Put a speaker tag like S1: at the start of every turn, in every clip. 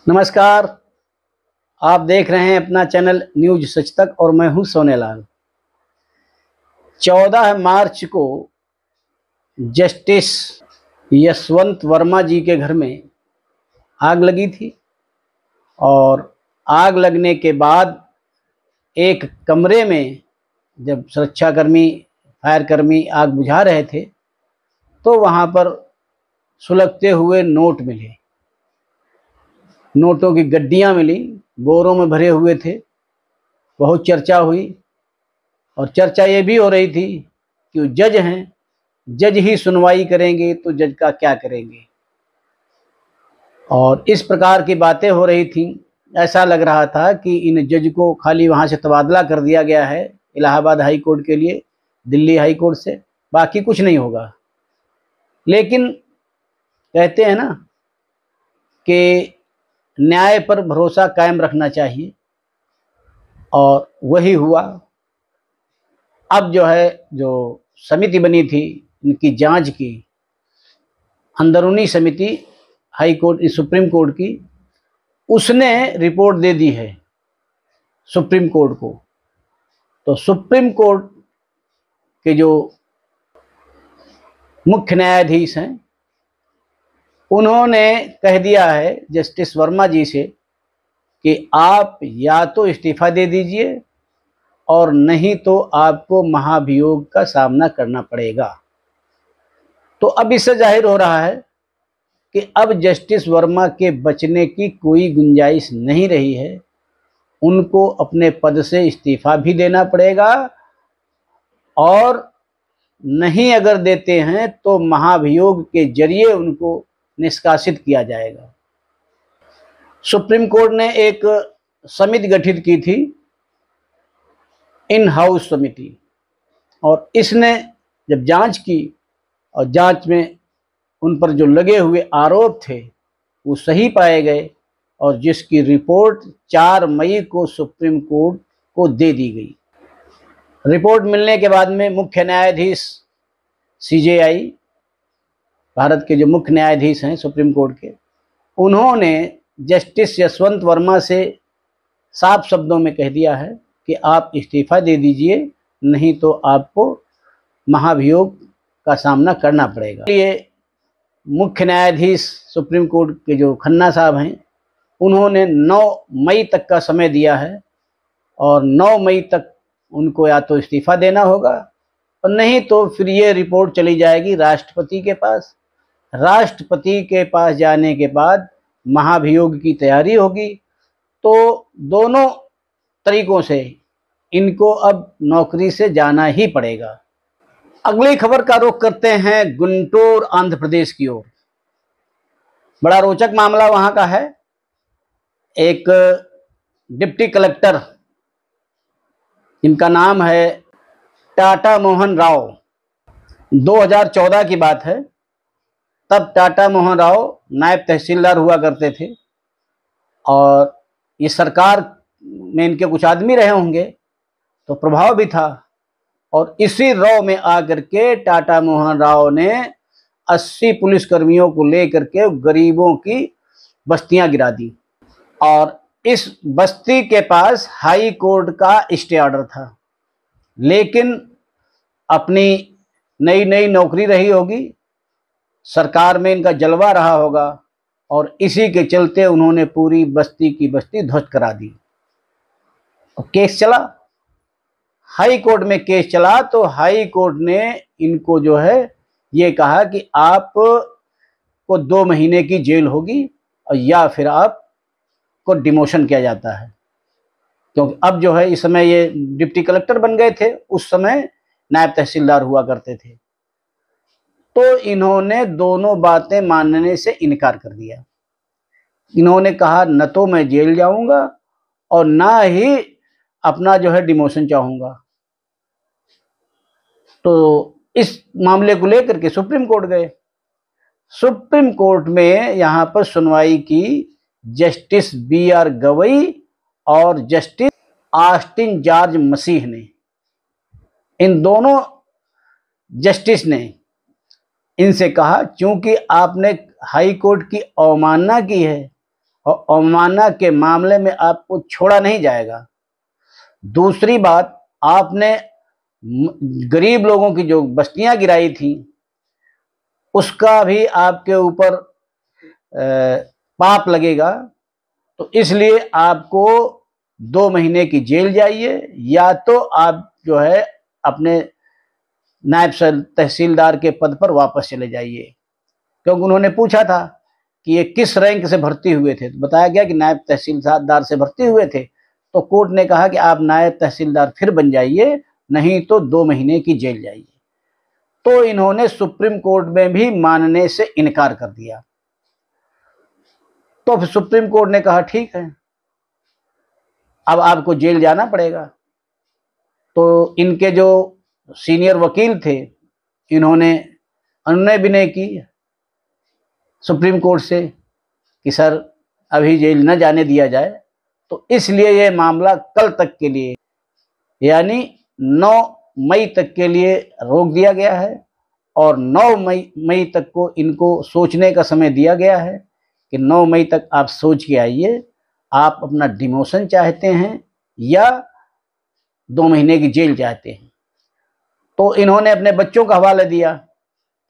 S1: नमस्कार। आप देख रहे हैं अपना चैनल न्यूज सच तक और मैं हूं सोनेलाल। 14 मार्च को जस्टिस यशवंत वर्मा जी के घर में आग लगी थी और आग लगने के बाद एक कमरे में जब सुरक्षाकर्मी फायरकर्मी आग बुझा रहे थे तो वहां पर सुलगते हुए नोट मिले। नोटों की गड्डियां मिली, बोरों में भरे हुए थे। बहुत चर्चा हुई और चर्चा ये भी हो रही थी कि वो जज हैं, जज ही सुनवाई करेंगे तो जज का क्या करेंगे। और इस प्रकार की बातें हो रही थी। ऐसा लग रहा था कि इन जज को खाली वहाँ से तबादला कर दिया गया है इलाहाबाद हाई कोर्ट के लिए दिल्ली हाई कोर्ट से, बाकी कुछ नहीं होगा। लेकिन कहते हैं ना कि न्याय पर भरोसा कायम रखना चाहिए और वही हुआ। अब जो समिति बनी थी इनकी जांच की, अंदरूनी समिति हाई कोर्ट सुप्रीम कोर्ट की, उसने रिपोर्ट दे दी है सुप्रीम कोर्ट को। तो सुप्रीम कोर्ट के जो मुख्य न्यायाधीश हैं उन्होंने कह दिया है जस्टिस वर्मा जी से कि आप या तो इस्तीफा दे दीजिए और नहीं तो आपको महाभियोग का सामना करना पड़ेगा। तो अब इससे जाहिर हो रहा है कि अब जस्टिस वर्मा के बचने की कोई गुंजाइश नहीं रही है। उनको अपने पद से इस्तीफा भी देना पड़ेगा और नहीं अगर देते हैं तो महाभियोग के जरिए उनको निष्कासित किया जाएगा। सुप्रीम कोर्ट ने एक समिति गठित की थी, इन हाउस समिति, और इसने जब जांच की और जांच में उन पर जो लगे हुए आरोप थे वो सही पाए गए और जिसकी रिपोर्ट 4 मई को सुप्रीम कोर्ट को दे दी गई। रिपोर्ट मिलने के बाद में मुख्य न्यायाधीश CJI, भारत के जो मुख्य न्यायाधीश हैं सुप्रीम कोर्ट के, उन्होंने जस्टिस यशवंत वर्मा से साफ शब्दों में कह दिया है कि आप इस्तीफा दे दीजिए, नहीं तो आपको महाभियोग का सामना करना पड़ेगा। ये मुख्य न्यायाधीश सुप्रीम कोर्ट के जो खन्ना साहब हैं उन्होंने 9 मई तक का समय दिया है और 9 मई तक उनको या तो इस्तीफा देना होगा और नहीं तो फिर ये रिपोर्ट चली जाएगी राष्ट्रपति के पास। राष्ट्रपति के पास जाने के बाद महाभियोग की तैयारी होगी। तो दोनों तरीकों से इनको अब नौकरी से जाना ही पड़ेगा। अगली खबर का रुख करते हैं गुंटूर आंध्र प्रदेश की ओर। बड़ा रोचक मामला वहां का है। एक डिप्टी कलेक्टर, इनका नाम है टाटा मोहन राव, 2014 की बात है। तब टाटा मोहन राव नायब तहसीलदार हुआ करते थे और ये सरकार में इनके कुछ आदमी रहे होंगे तो प्रभाव भी था। और इसी रौ में आकर के टाटा मोहन राव ने 80 पुलिसकर्मियों को लेकर के गरीबों की बस्तियां गिरा दी और इस बस्ती के पास हाई कोर्ट का स्टे ऑर्डर था। लेकिन अपनी नई नई नौकरी रही होगी, सरकार में इनका जलवा रहा होगा और इसी के चलते उन्होंने पूरी बस्ती की बस्ती ध्वस्त करा दी। और केस चला, हाई कोर्ट में केस चला तो हाई कोर्ट ने इनको ये कहा कि आपको 2 महीने की जेल होगी और या फिर आपको डिमोशन किया जाता है। क्योंकि अब इस समय ये डिप्टी कलेक्टर बन गए थे, उस समय नायब तहसीलदार हुआ करते थे। तो इन्होंने दोनों बातें मानने से इनकार कर दिया। इन्होंने कहा न तो मैं जेल जाऊंगा और ना ही अपना डिमोशन चाहूंगा। तो इस मामले को लेकर के सुप्रीम कोर्ट गए। सुप्रीम कोर्ट में यहाँ पर सुनवाई की जस्टिस BR गवई और जस्टिस ऑस्टिन जॉर्ज मसीह ने। इन दोनों जस्टिस ने इनसे कहा, चूंकि आपने हाई कोर्ट की अवमानना की है, और अवमानना के मामले में आपको छोड़ा नहीं जाएगा। दूसरी बात, आपने गरीब लोगों की जो बस्तियां गिराई थी उसका भी आपके ऊपर पाप लगेगा। तो इसलिए आपको 2 महीने की जेल जाइए, या तो आप जो है अपने नायब तहसीलदार के पद पर वापस चले जाइए। क्योंकि उन्होंने पूछा था कि ये किस रैंक से भर्ती हुए थे, तो बताया गया कि नायब तहसीलदार से भर्ती हुए थे। तो कोर्ट ने कहा कि आप नायब तहसीलदार फिर बन जाइए, नहीं तो 2 महीने की जेल जाइए। तो इन्होंने सुप्रीम कोर्ट में भी मानने से इनकार कर दिया। तो फिर सुप्रीम कोर्ट ने कहा ठीक है, अब आपको जेल जाना पड़ेगा। तो इनके जो सीनियर वकील थे, इन्होंने अनुनय विनय की सुप्रीम कोर्ट से कि सर अभी जेल न जाने दिया जाए। तो इसलिए ये मामला कल तक के लिए, यानी 9 मई तक के लिए रोक दिया गया है। और 9 मई तक को इनको सोचने का समय दिया गया है कि 9 मई तक आप सोच के आइए, आप अपना डिमोशन चाहते हैं या 2 महीने की जेल चाहते हैं। तो इन्होंने अपने बच्चों का हवाला दिया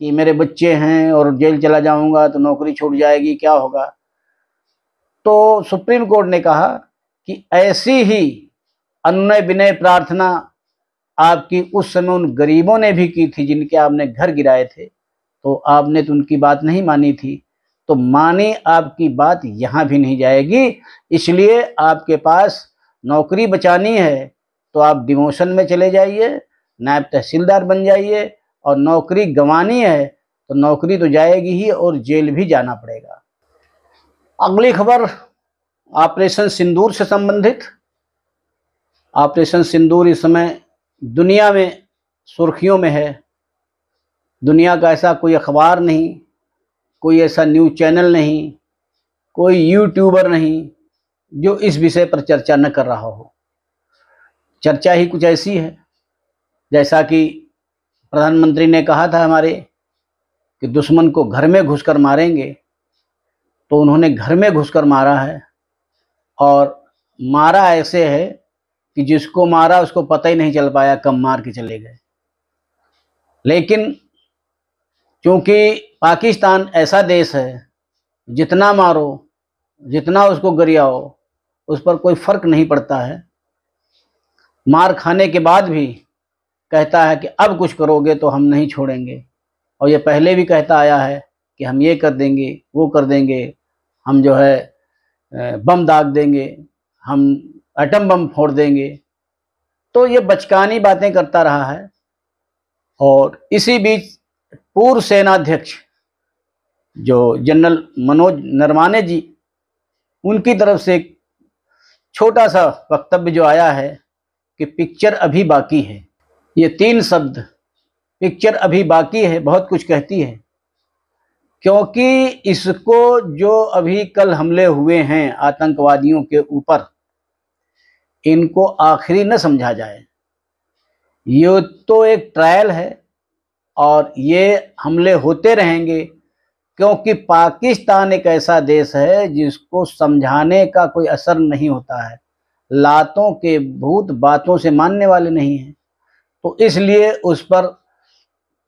S1: कि मेरे बच्चे हैं और जेल चला जाऊंगा तो नौकरी छूट जाएगी, क्या होगा। तो सुप्रीम कोर्ट ने कहा कि ऐसी ही अनुनय विनय प्रार्थना आपकी उस समय उन गरीबों ने भी की थी जिनके आपने घर गिराए थे, तो आपने तो उनकी बात नहीं मानी थी, तो मानी आपकी बात यहाँ भी नहीं जाएगी। इसलिए आपके पास नौकरी बचानी है तो आप डिमोशन में चले जाइए, नायब तहसीलदार बन जाइए, और नौकरी गंवानी है तो नौकरी तो जाएगी ही और जेल भी जाना पड़ेगा। अगली खबर ऑपरेशन सिंदूर से संबंधित। ऑपरेशन सिंदूर इस समय दुनिया में सुर्खियों में है। दुनिया का ऐसा कोई अखबार नहीं, कोई ऐसा न्यूज़ चैनल नहीं, कोई यूट्यूबर नहीं जो इस विषय पर चर्चा न कर रहा हो। चर्चा ही कुछ ऐसी है जैसा कि प्रधानमंत्री ने कहा था हमारे कि दुश्मन को घर में घुसकर मारेंगे, तो उन्होंने घर में घुसकर मारा है। और मारा ऐसे है कि जिसको मारा उसको पता ही नहीं चल पाया कब मार के चले गए। लेकिन क्योंकि पाकिस्तान ऐसा देश है, जितना मारो, जितना उसको गरियाओ, उस पर कोई फर्क नहीं पड़ता है। मार खाने के बाद भी कहता है कि अब कुछ करोगे तो हम नहीं छोड़ेंगे। और ये पहले भी कहता आया है कि हम ये कर देंगे, वो कर देंगे, हम जो है बम दाग देंगे, हम एटम बम फोड़ देंगे। तो ये बचकानी बातें करता रहा है। और इसी बीच पूर्व सेनाध्यक्ष जो जनरल मनोज नरवाने जी, उनकी तरफ से एक छोटा सा वक्तव्य जो आया है कि पिक्चर अभी बाकी है। ये 3 शब्द, पिक्चर अभी बाकी है, बहुत कुछ कहती है। क्योंकि इसको जो अभी कल हमले हुए हैं आतंकवादियों के ऊपर, इनको आखिरी न समझा जाए। ये तो एक ट्रायल है और ये हमले होते रहेंगे, क्योंकि पाकिस्तान एक ऐसा देश है जिसको समझाने का कोई असर नहीं होता है। लातों के भूत बातों से मानने वाले नहीं हैं। तो इसलिए उस पर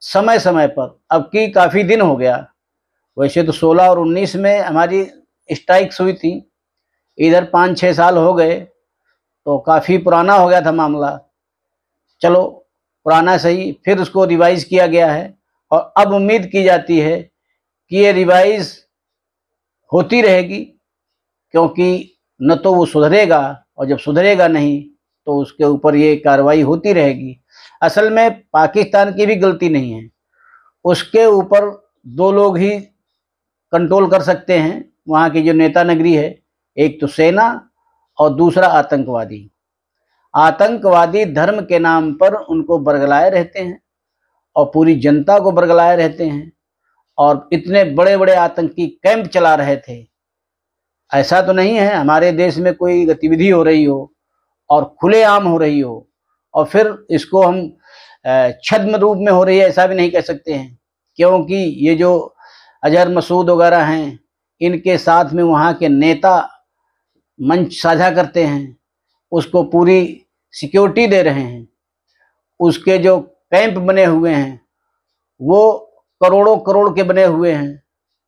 S1: समय समय पर, अब की काफ़ी दिन हो गया, वैसे तो 16 और 19 में हमारी स्ट्राइक्स हुई थी, इधर 5-6 साल हो गए, तो काफ़ी पुराना हो गया था मामला। चलो पुराना सही, फिर उसको रिवाइज किया गया है और अब उम्मीद की जाती है कि ये रिवाइज होती रहेगी, क्योंकि न तो वो सुधरेगा, और जब सुधरेगा नहीं तो उसके ऊपर ये कार्रवाई होती रहेगी। असल में पाकिस्तान की भी गलती नहीं है, उसके ऊपर 2 लोग ही कंट्रोल कर सकते हैं, वहाँ की जो नेता नगरी है, एक तो सेना और दूसरा आतंकवादी। आतंकवादी धर्म के नाम पर उनको बरगलाए रहते हैं और पूरी जनता को बरगलाए रहते हैं, और इतने बड़े बड़े आतंकी कैंप चला रहे थे। ऐसा तो नहीं है हमारे देश में कोई गतिविधि हो रही हो और खुलेआम हो रही हो और फिर इसको हम छद्म रूप में हो रही है, ऐसा भी नहीं कह सकते हैं। क्योंकि ये जो अजहर मसूद वगैरह हैं, इनके साथ में वहाँ के नेता मंच साझा करते हैं, उसको पूरी सिक्योरिटी दे रहे हैं, उसके जो कैंप बने हुए हैं वो करोड़ों करोड़ के बने हुए हैं।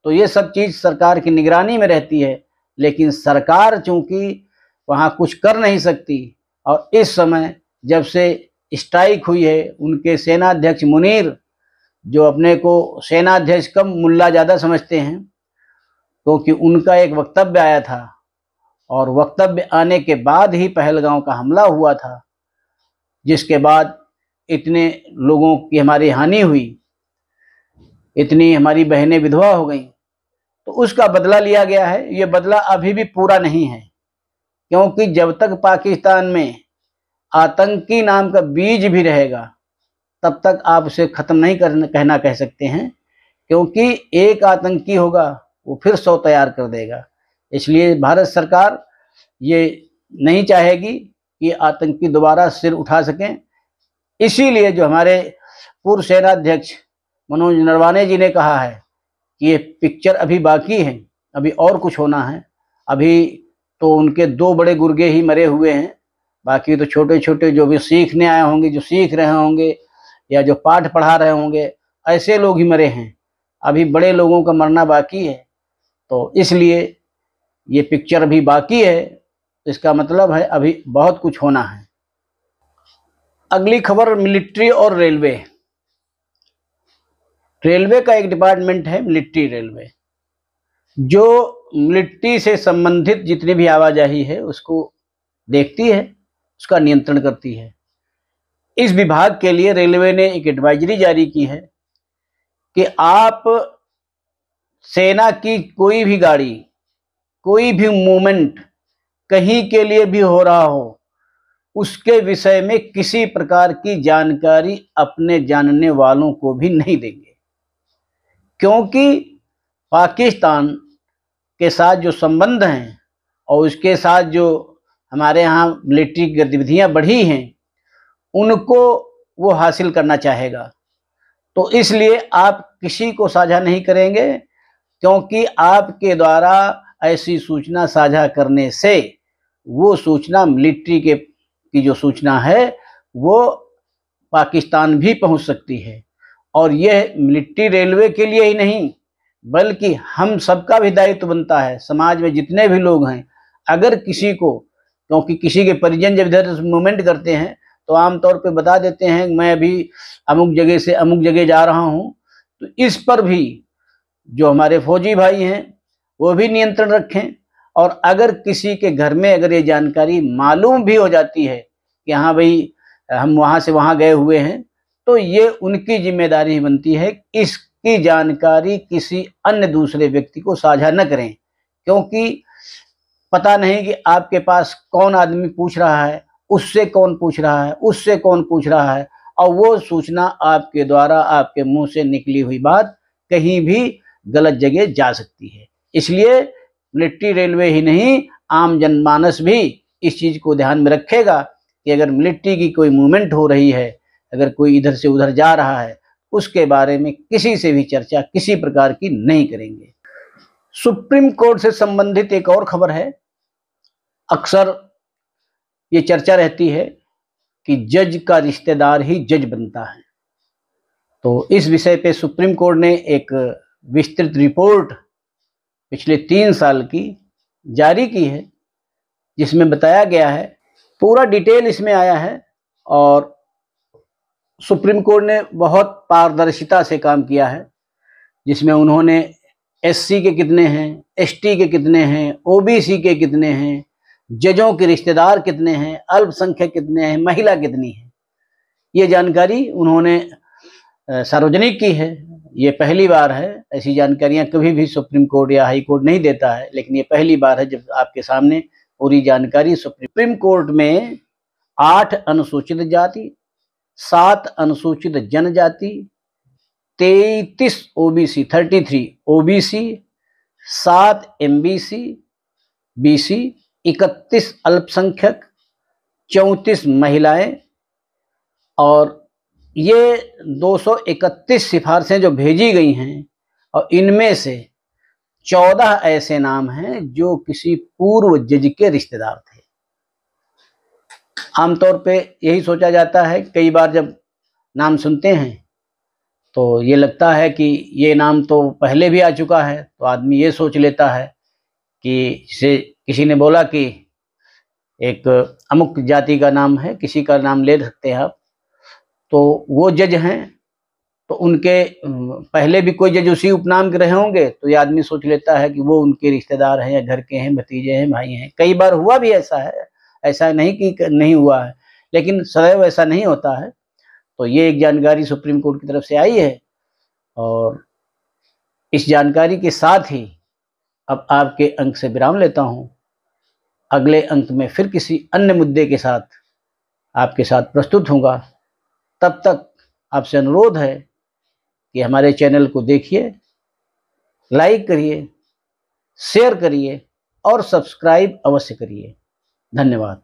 S1: तो ये सब चीज़ सरकार की निगरानी में रहती है, लेकिन सरकार चूंकि वहाँ कुछ कर नहीं सकती। और इस समय जब से स्ट्राइक हुई है, उनके सेनाध्यक्ष मुनीर, जो अपने को सेनाध्यक्ष कम मुल्ला ज़्यादा समझते हैं, क्योंकि उनका एक वक्तव्य आया था और वक्तव्य आने के बाद ही पहलगांव का हमला हुआ था, जिसके बाद इतने लोगों की हमारी हानि हुई, इतनी हमारी बहनें विधवा हो गई। तो उसका बदला लिया गया है। ये बदला अभी भी पूरा नहीं है, क्योंकि जब तक पाकिस्तान में आतंकी नाम का बीज भी रहेगा तब तक आप उसे खत्म नहीं कहना कह सकते हैं, क्योंकि एक आतंकी होगा वो फिर 100 तैयार कर देगा। इसलिए भारत सरकार ये नहीं चाहेगी कि आतंकी दोबारा सिर उठा सकें। इसीलिए जो हमारे पूर्व सेनाध्यक्ष मनोज नरवाने जी ने कहा है कि ये पिक्चर अभी बाकी है, अभी और कुछ होना है। अभी तो उनके 2 बड़े गुर्गे ही मरे हुए हैं, बाकी तो छोटे छोटे जो भी सीखने आए होंगे, जो सीख रहे होंगे या जो पाठ पढ़ा रहे होंगे, ऐसे लोग ही मरे हैं। अभी बड़े लोगों का मरना बाकी है। तो इसलिए ये पिक्चर अभी बाकी है, इसका मतलब है अभी बहुत कुछ होना है। अगली खबर मिलिट्री और रेलवे। रेलवे का एक डिपार्टमेंट है मिलिट्री रेलवे, जो मिलिट्री से संबंधित जितनी भी आवाजाही है उसको देखती है, उसका नियंत्रण करती है। इस विभाग के लिए रेलवे ने एक एडवाइजरी जारी की है कि आप सेना की कोई भी गाड़ी, कोई भी मूवमेंट कहीं के लिए भी हो रहा हो, उसके विषय में किसी प्रकार की जानकारी अपने जानने वालों को भी नहीं देंगे, क्योंकि पाकिस्तान के साथ जो संबंध हैं और उसके साथ जो हमारे यहाँ मिलिट्री गतिविधियां बढ़ी हैं, उनको वो हासिल करना चाहेगा। तो इसलिए आप किसी को साझा नहीं करेंगे, क्योंकि आपके द्वारा ऐसी सूचना साझा करने से वो सूचना मिलिट्री की जो सूचना है वो पाकिस्तान भी पहुंच सकती है। और यह मिलिट्री रेलवे के लिए ही नहीं, बल्कि हम सबका भी दायित्व बनता है। समाज में जितने भी लोग हैं, अगर किसी को, क्योंकि किसी के परिजन जब इधर मूवमेंट करते हैं तो आमतौर पे बता देते हैं मैं अभी अमुक जगह से अमुक जगह जा रहा हूँ, तो इस पर भी जो हमारे फौजी भाई हैं वो भी नियंत्रण रखें। और अगर किसी के घर में अगर ये जानकारी मालूम भी हो जाती है कि हाँ भाई हम वहाँ से वहाँ गए हुए हैं, तो ये उनकी जिम्मेदारी बनती है इसकी जानकारी किसी अन्य दूसरे व्यक्ति को साझा न करें, क्योंकि पता नहीं कि आपके पास कौन आदमी पूछ रहा है, उससे कौन पूछ रहा है, उससे कौन पूछ रहा है, और वो सूचना आपके द्वारा आपके मुंह से निकली हुई बात कहीं भी गलत जगह जा सकती है। इसलिए मिलिट्री रेलवे ही नहीं, आम जनमानस भी इस चीज को ध्यान में रखेगा कि अगर मिलिट्री की कोई मूवमेंट हो रही है, अगर कोई इधर से उधर जा रहा है, उसके बारे में किसी से भी चर्चा किसी प्रकार की नहीं करेंगे। सुप्रीम कोर्ट से संबंधित एक और खबर है। अक्सर ये चर्चा रहती है कि जज का रिश्तेदार ही जज बनता है। तो इस विषय पे सुप्रीम कोर्ट ने एक विस्तृत रिपोर्ट पिछले 3 साल की जारी की है, जिसमें बताया गया है, पूरा डिटेल इसमें आया है। और सुप्रीम कोर्ट ने बहुत पारदर्शिता से काम किया है, जिसमें उन्होंने एससी के कितने हैं, एसटी के कितने हैं, ओबीसी के कितने हैं, जजों के रिश्तेदार कितने हैं, अल्पसंख्यक कितने हैं, महिला कितनी है, ये जानकारी उन्होंने सार्वजनिक की है। ये पहली बार है, ऐसी जानकारियां कभी भी सुप्रीम कोर्ट या हाई कोर्ट नहीं देता है, लेकिन ये पहली बार है जब आपके सामने पूरी जानकारी सुप्रीम कोर्ट में 8 अनुसूचित जाति, 7 अनुसूचित जनजाति, 33 ओबीसी, 33 ओबीसी, 7 एमबीसी, बीसी, 31 अल्पसंख्यक, 34 महिलाएं, और ये 231 सिफारिशें जो भेजी गई हैं, और इनमें से 14 ऐसे नाम हैं जो किसी पूर्व जज के रिश्तेदार थे। आमतौर पे यही सोचा जाता है, कई बार जब नाम सुनते हैं तो ये लगता है कि ये नाम तो पहले भी आ चुका है, तो आदमी ये सोच लेता है कि जैसे किसी ने बोला कि एक अमुक जाति का नाम है, किसी का नाम ले सकते हैं आप, तो वो जज हैं, तो उनके पहले भी कोई जज उसी उपनाम के रहे होंगे, तो ये आदमी सोच लेता है कि वो उनके रिश्तेदार हैं या घर के हैं, भतीजे हैं, भाई हैं। कई बार हुआ भी ऐसा है, ऐसा नहीं कि नहीं हुआ है, लेकिन सदैव ऐसा नहीं होता है। तो ये एक जानकारी सुप्रीम कोर्ट की तरफ से आई है, और इस जानकारी के साथ ही अब आपके अंक से विराम लेता हूँ। अगले अंक में फिर किसी अन्य मुद्दे के साथ आपके साथ प्रस्तुत होऊंगा। तब तक आपसे अनुरोध है कि हमारे चैनल को देखिए, लाइक करिए, शेयर करिए और सब्सक्राइब अवश्य करिए। धन्यवाद।